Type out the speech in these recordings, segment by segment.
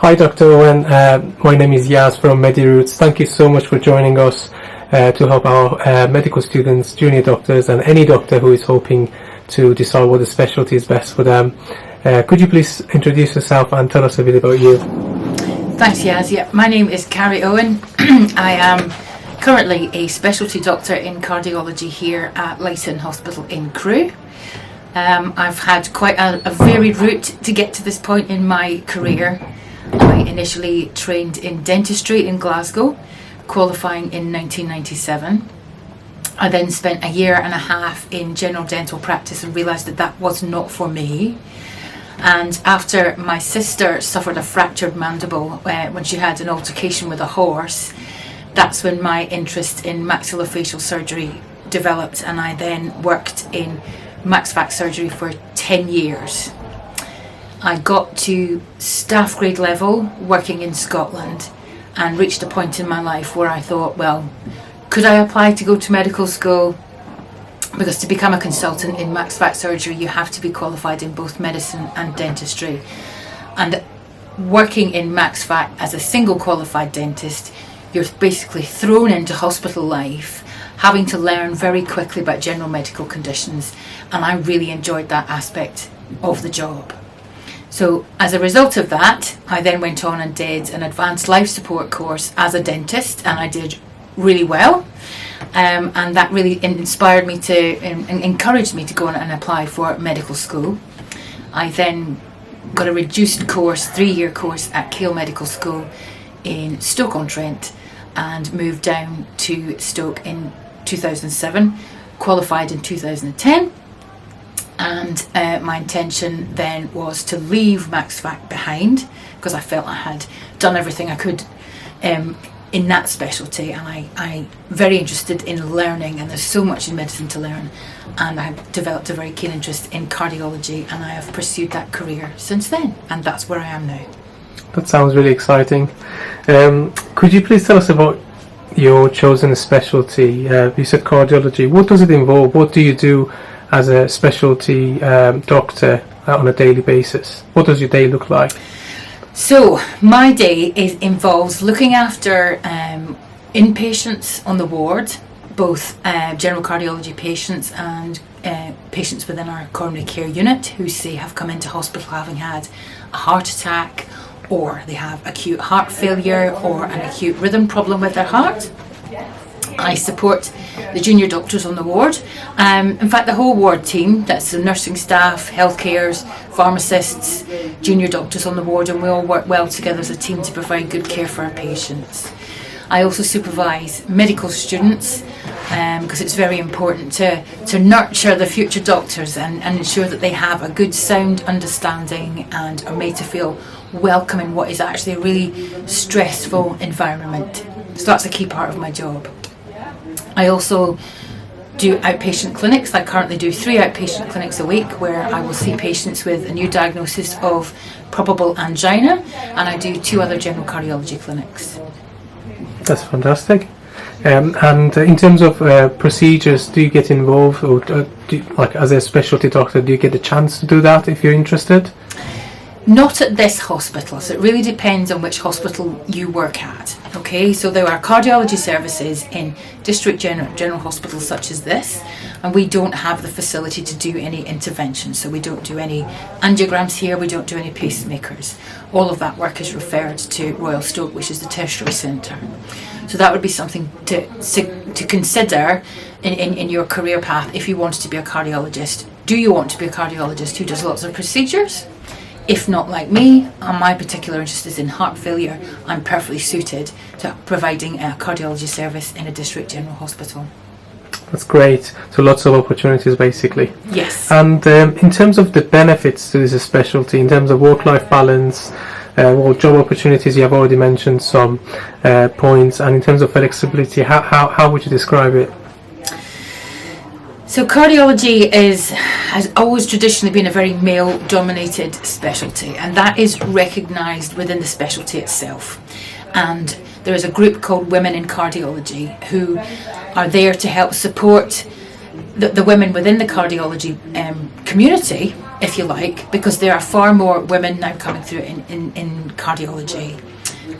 Hi, Dr. Owen. My name is Yaz from MediRoots. Thank you so much for joining us to help our medical students, junior doctors, and any doctor who is hoping to decide what the specialty is best for them. Could you please introduce yourself and tell us a bit about you? Thanks, Yaz. Yeah, my name is Carrie Owen. I am currently a specialty doctor in cardiology here at Leighton Hospital in Crewe. I've had quite a varied route to get to this point in my career. I initially trained in dentistry in Glasgow, qualifying in 1997. I then spent a year and a half in general dental practice and realised that that was not for me. And after my sister suffered a fractured mandible when she had an altercation with a horse, that's when my interest in maxillofacial surgery developed, and I then worked in MaxFac surgery for 10 years. I got to staff grade level working in Scotland and reached a point in my life where I thought, well, could I apply to go to medical school? Because to become a consultant in MaxFac surgery, you have to be qualified in both medicine and dentistry. And working in MaxFac as a single qualified dentist, you're basically thrown into hospital life, having to learn very quickly about general medical conditions. And I really enjoyed that aspect of the job. So as a result of that, I then went on and did an advanced life support course as a dentist, and I did really well. And that really inspired me to and encouraged me to go on and apply for medical school. I then got a reduced course, 3-year course at Keele Medical School in Stoke-on-Trent, and moved down to Stoke in 2007, qualified in 2010. And my intention then was to leave MaxFac behind, because I felt I had done everything I could in that specialty, and I'm very interested in learning, and there's so much in medicine to learn, and I've developed a very keen interest in cardiology, and I have pursued that career since then, and that's where I am now. That sounds really exciting. Could you please tell us about your chosen specialty? You said cardiology. What does it involve? What do you do as a specialty doctor on a daily basis? What does your day look like? So my day involves looking after inpatients on the ward, both general cardiology patients and patients within our coronary care unit who say have come into hospital having had a heart attack, or they have acute heart failure or an acute rhythm problem with their heart. I support the junior doctors on the ward. In fact, the whole ward team, that's the nursing staff, healthcares, pharmacists, junior doctors on the ward, and we all work well together as a team to provide good care for our patients. I also supervise medical students because it's very important to nurture the future doctors and ensure that they have a good sound understanding and are made to feel welcome in what is actually a really stressful environment. So that's a key part of my job. I also do outpatient clinics. I currently do 3 outpatient clinics a week where I will see patients with a new diagnosis of probable angina, and I do 2 other general cardiology clinics. That's fantastic. And in terms of procedures, do you get involved, or like as a specialty doctor, do you get a chance to do that if you're interested? Not at this hospital, so it really depends on which hospital you work at. Okay, so there are cardiology services in district general hospitals such as this, and we don't have the facility to do any interventions. So we don't do any angiograms here, we don't do any pacemakers. All of that work is referred to Royal Stoke, which is the tertiary centre. So that would be something to consider in your career path if you wanted to be a cardiologist. Do you want to be a cardiologist who does lots of procedures? If not like me, my particular interest is in heart failure, I'm perfectly suited to providing a cardiology service in a district general hospital. That's great. So lots of opportunities basically. Yes. And in terms of the benefits to this specialty, in terms of work-life balance, or job opportunities, you have already mentioned some points, and in terms of flexibility, how would you describe it? So cardiology has always traditionally been a very male-dominated specialty, and that is recognised within the specialty itself. And there is a group called Women in Cardiology who are there to help support the women within the cardiology community if you like, because there are far more women now coming through in cardiology.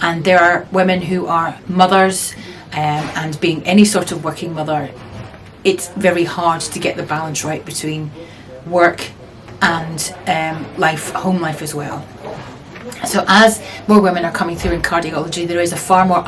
And there are women who are mothers, and being any sort of working mother, it's very hard to get the balance right between work and home life as well. So as more women are coming through in cardiology, there is a far more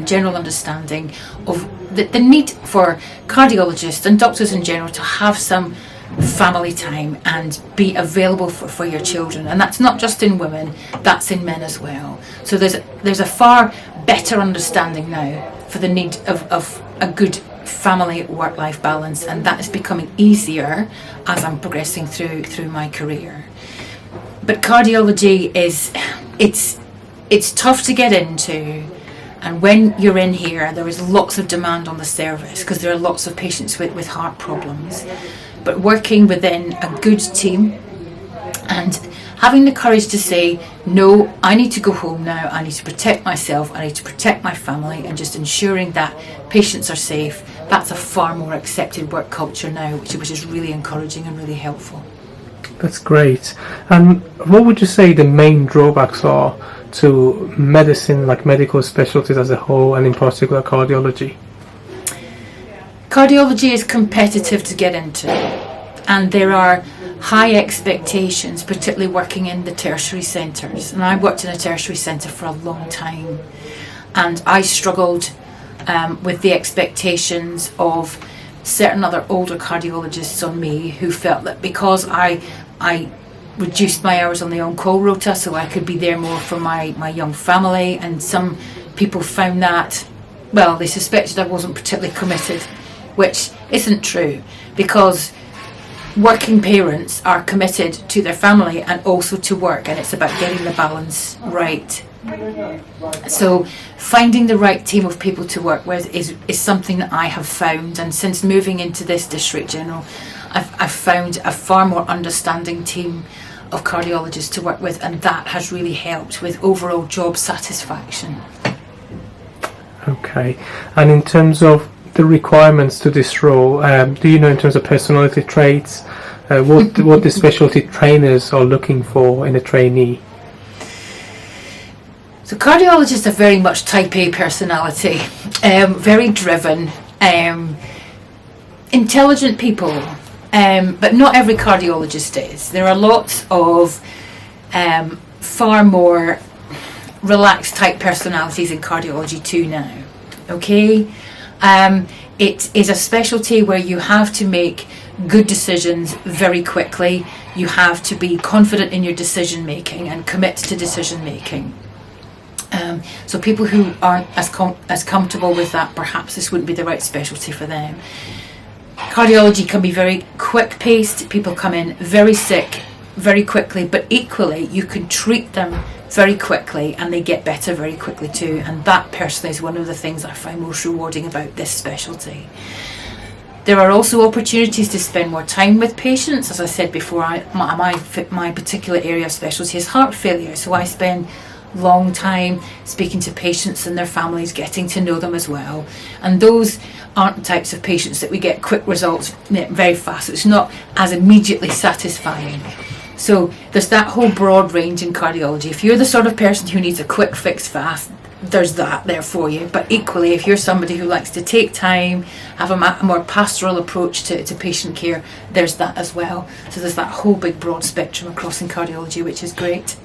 general understanding of the need for cardiologists and doctors in general to have some family time and be available for your children. And that's not just in women, that's in men as well. So there's a far better understanding now for the need of a good family work-life balance, and that is becoming easier as I'm progressing through my career. But cardiology it's tough to get into, and when you're in here there is lots of demand on the service because there are lots of patients with heart problems. But working within a good team and having the courage to say, no, I need to go home now, I need to protect myself, I need to protect my family, and just ensuring that patients are safe, that's a far more accepted work culture now, which is really encouraging and really helpful. That's great. And what would you say the main drawbacks are to medicine, like medical specialties as a whole, and in particular cardiology? Cardiology is competitive to get into, and there are high expectations, particularly working in the tertiary centres. And I worked in a tertiary centre for a long time, and I struggled with the expectations of certain other older cardiologists on me who felt that because I reduced my hours on the on-call rota so I could be there more for my young family, and some people found that, well, they suspected I wasn't particularly committed, which isn't true, because working parents are committed to their family and also to work, and it's about getting the balance right. So finding the right team of people to work with is something that I have found, and since moving into this district general, I've found a far more understanding team of cardiologists to work with, and that has really helped with overall job satisfaction. Okay, and in terms of the requirements to this role, do you know in terms of personality traits what the specialty trainers are looking for in a trainee? So cardiologists are very much type A personality, very driven, intelligent people, but not every cardiologist is. There are lots of far more relaxed type personalities in cardiology too now. Okay? It is a specialty where you have to make good decisions very quickly. You have to be confident in your decision making and commit to decision making. So people who aren't as comfortable with that, perhaps this wouldn't be the right specialty for them. Cardiology can be very quick paced. People come in very sick very quickly, but equally you can treat them very quickly and they get better very quickly too, and that personally is one of the things I find most rewarding about this specialty. There are also opportunities to spend more time with patients. As I said before, my particular area of specialty is heart failure, so I spend long time speaking to patients and their families, getting to know them as well, and those aren't the types of patients that we get quick results very fast. It's not as immediately satisfying. So there's that whole broad range in cardiology. If you're the sort of person who needs a quick fix fast, there's that there for you. But equally, if you're somebody who likes to take time, have a more pastoral approach to patient care, there's that as well. So there's that whole big broad spectrum across in cardiology, which is great.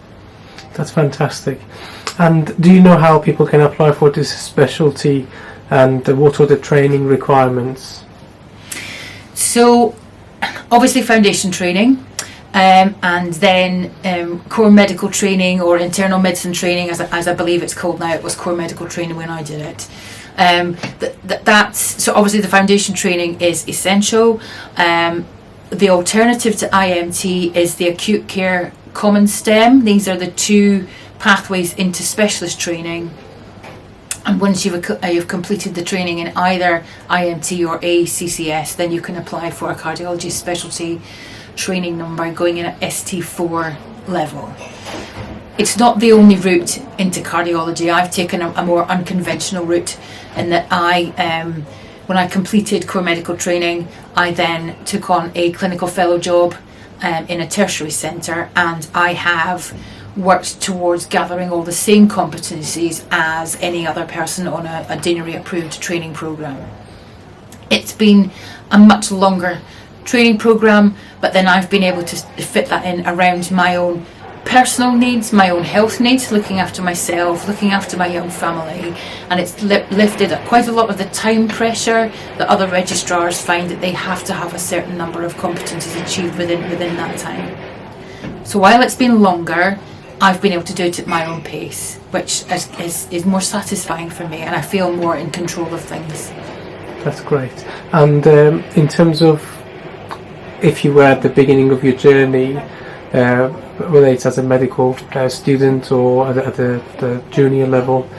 That's fantastic. And do you know how people can apply for this specialty, and what are the training requirements? So obviously foundation training, and then core medical training or internal medicine training, as I believe it's called now. It was core medical training when I did it. That's so obviously the foundation training is essential. The alternative to IMT is the acute care common STEM. These are the two pathways into specialist training, and once you've completed the training in either IMT or ACCS, then you can apply for a cardiology specialty training number going in at ST4 level. It's not the only route into cardiology. I've taken a more unconventional route in that when I completed core medical training, I then took on a clinical fellow job in a tertiary centre, and I have worked towards gathering all the same competencies as any other person on a deanery approved training programme. It's been a much longer training programme, but then I've been able to fit that in around my own personal needs, my own health needs, looking after myself, looking after my young family, and it's lifted quite a lot of the time pressure that other registrars find that they have to have a certain number of competencies achieved within that time. So while it's been longer, I've been able to do it at my own pace, which is more satisfying for me, and I feel more in control of things. That's great. And in terms of if you were at the beginning of your journey, whether it's as a medical student or at the junior level,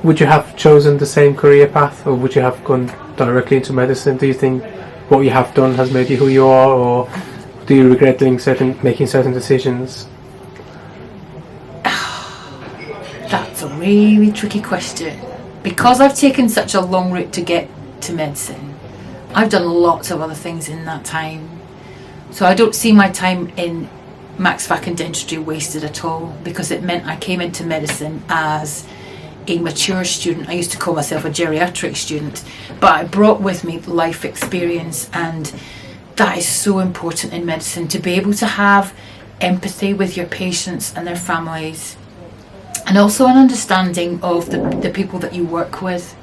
would you have chosen the same career path, or would you have gone directly into medicine? Do you think what you have done has made you who you are, or do you regret making certain decisions? That's a really tricky question. Because I've taken such a long route to get to medicine, I've done lots of other things in that time. So I don't see my time in Max Fac and dentistry wasted at all, because it meant I came into medicine as a mature student. I used to call myself a geriatric student, but I brought with me life experience, and that is so important in medicine, to be able to have empathy with your patients and their families, and also an understanding of the people that you work with.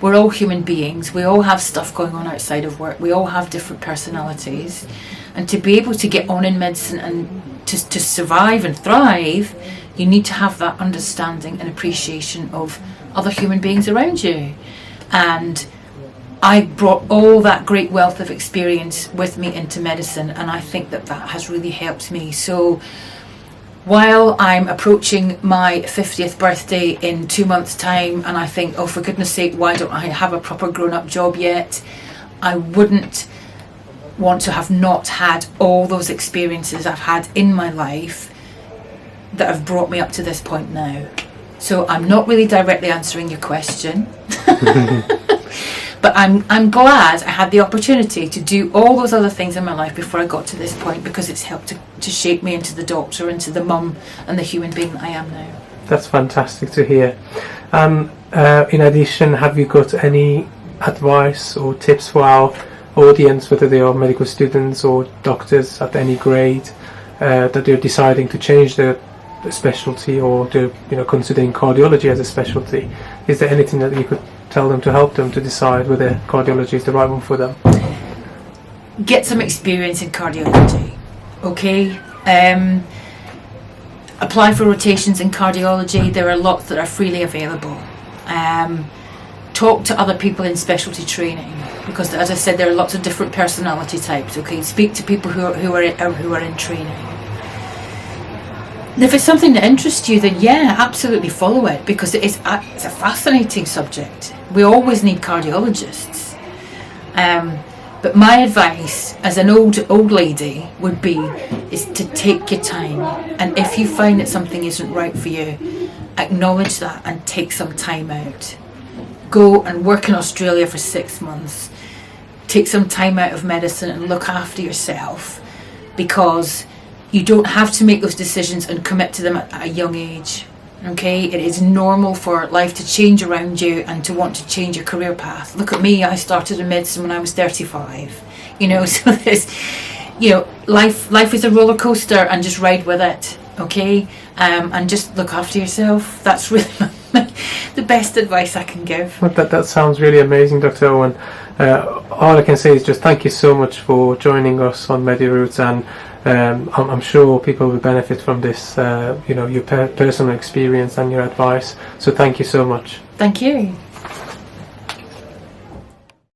We're all human beings. We all have stuff going on outside of work. We all have different personalities. And to be able to get on in medicine and to survive and thrive, you need to have that understanding and appreciation of other human beings around you. And I brought all that great wealth of experience with me into medicine, and I think that has really helped me. So while I'm approaching my 50th birthday in 2 months' time, and I think, oh, for goodness sake, why don't I have a proper grown-up job yet? I wouldn't want to have not had all those experiences I've had in my life that have brought me up to this point now. So I'm not really directly answering your question. But I'm glad I had the opportunity to do all those other things in my life before I got to this point, because it's helped to shape me into the doctor, into the mum and the human being that I am now. That's fantastic to hear. In addition, have you got any advice or tips for our audience, whether they are medical students or doctors at any grade, that they're deciding to change their specialty, or they're considering cardiology as a specialty? Is there anything that you could tell them to help them to decide whether cardiology is the right one for them? Get some experience in cardiology, okay? Apply for rotations in cardiology. There are lots that are freely available. Talk to other people in specialty training, because, as I said, there are lots of different personality types, okay? Speak to people who are in training. And if it's something that interests you, then yeah, absolutely follow it, because it's a fascinating subject. We always need cardiologists. But my advice as an old lady would be is to take your time, and if you find that something isn't right for you, acknowledge that and take some time out. Go and work in Australia for 6 months. Take some time out of medicine and look after yourself, because you don't have to make those decisions and commit to them at a young age. Okay, it is normal for life to change around you and to want to change your career path. Look at me, I started in medicine when I was 35. So there's, life is a roller coaster, and just ride with it. Okay, and just look after yourself. That's really the best advice I can give. Well, that sounds really amazing, Dr. Owen. All I can say is just thank you so much for joining us on MediRoots, and I'm sure people will benefit from this, your personal experience and your advice. So thank you so much. Thank you.